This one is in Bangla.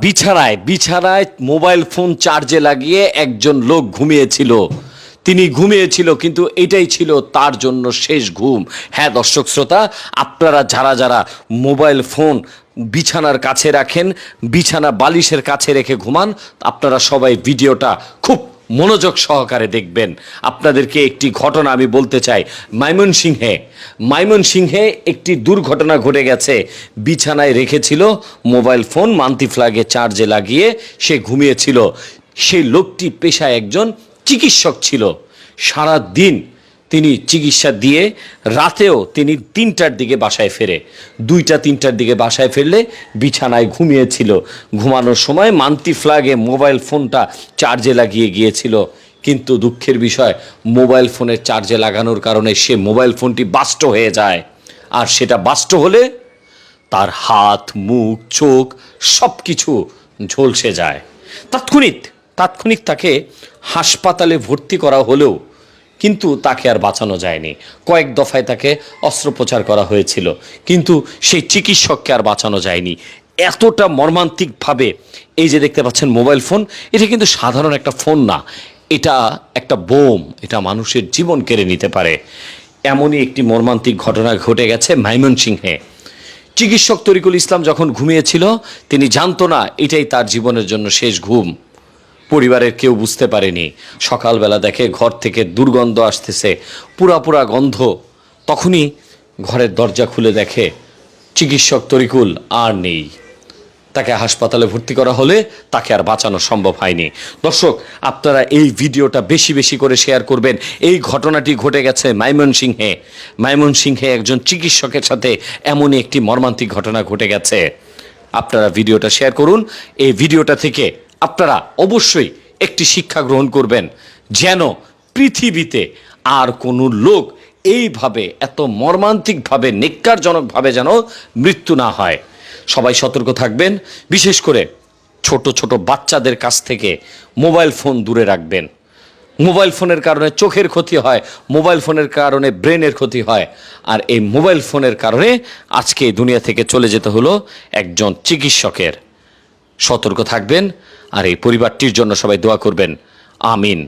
বিছানায় বিছানায় মোবাইল ফোন চার্জে লাগিয়ে একজন লোক ঘুমিয়েছিল। তিনি ঘুমিয়েছিল, কিন্তু এটাই ছিল তার জন্য শেষ ঘুম। হ্যাঁ দর্শক শ্রোতা, আপনারা যারা যারা মোবাইল ফোন বিছানার কাছে রাখেন, বিছানা বালিশের কাছে রেখে ঘুমান, আপনারা সবাই ভিডিওটা খুব মনোযোগ সহকারে দেখবেন। আপনাদেরকে একটি ঘটনা আমি বলতে চাই। ময়মনসিংহে একটি দুর্ঘটনা ঘটে গেছে। বিছানায় রেখেছিল মোবাইল ফোন, মান্তি ফ্ল্যাগে চার্জে লাগিয়ে সে ঘুমিয়েছিল। সেই লোকটি পেশায় একজন চিকিৎসক ছিল। সারা দিন তিনি চিকিৎসা দিয়ে রাতেও তিনি 3টার দিকে বাসায় ফেরে। 2টা-3টার দিকে বাসায় ফিরলে বিছানায় ঘুমিয়েছিল। ঘুমানোর সময় মান্তি ফ্ল্যাগে মোবাইল ফোনটা চার্জে লাগিয়ে গিয়েছিল। কিন্তু দুঃখের বিষয়, মোবাইল ফোনের চার্জে লাগানোর কারণে সে মোবাইল ফোনটি বাস্ট হয়ে যায়। আর সেটা বাস্ট হলে তার হাত, মুখ, চোখ সব কিছু ঝলসে যায়। তাৎক্ষণিক তাকে হাসপাতালে ভর্তি করা হলেও কিন্তু তাকে আর বাঁচানো যায়নি। কয়েক দফায় তাকে অস্ত্রোপচার করা হয়েছিল, কিন্তু সেই চিকিৎসককে আর বাঁচানো যায়নি। এতটা মর্মান্তিকভাবে, এই যে দেখতে পাচ্ছেন মোবাইল ফোন, এটা কিন্তু সাধারণ একটা ফোন না, এটা একটা বোম। এটা মানুষের জীবন কেড়ে নিতে পারে। এমনই একটি মর্মান্তিক ঘটনা ঘটে গেছে ময়মনসিংহে। চিকিৎসক তরিকুল ইসলাম যখন ঘুমিয়েছিল, তিনি জানতো না এটাই তার জীবনের জন্য শেষ ঘুম। পরিবারের কেউ বুঝতে পারেনি। সকালবেলা দেখে ঘর থেকে দুর্গন্ধ আসতেছে, পুরা গন্ধ। তখনই ঘরের দরজা খুলে দেখে চিকিৎসক তরিকুল আর নেই। তাকে হাসপাতালে ভর্তি করা হলে তাকে আর বাঁচানো সম্ভব হয়নি। দর্শক, আপনারা এই ভিডিওটা বেশি বেশি করে শেয়ার করবেন। এই ঘটনাটি ঘটে গেছে ময়মনসিংহে একজন চিকিৎসকের সাথে এমনই একটি মর্মান্তিক ঘটনা ঘটে গেছে। আপনারা ভিডিওটা শেয়ার করুন। এই ভিডিওটা থেকে আপনারা অবশ্যই একটি শিক্ষা গ্রহণ করবেন, যেন পৃথিবীতে আর কোনো লোক এইভাবে এত মর্মান্তিকভাবে, নিক্কারজনকভাবে যেন মৃত্যু না হয়। সবাই সতর্ক থাকবেন। বিশেষ করে ছোট ছোট বাচ্চাদের কাছ থেকে মোবাইল ফোন দূরে রাখবেন। মোবাইল ফোনের কারণে চোখের ক্ষতি হয়, মোবাইল ফোনের কারণে ব্রেনের ক্ষতি হয়। আর এই মোবাইল ফোনের কারণে আজকে দুনিয়া থেকে চলে যেতে হলো একজন চিকিৎসকের। সতর্ক থাকবেন, আর এই পরিবারটির জন্য সবাই দোয়া করবেন। আমিন।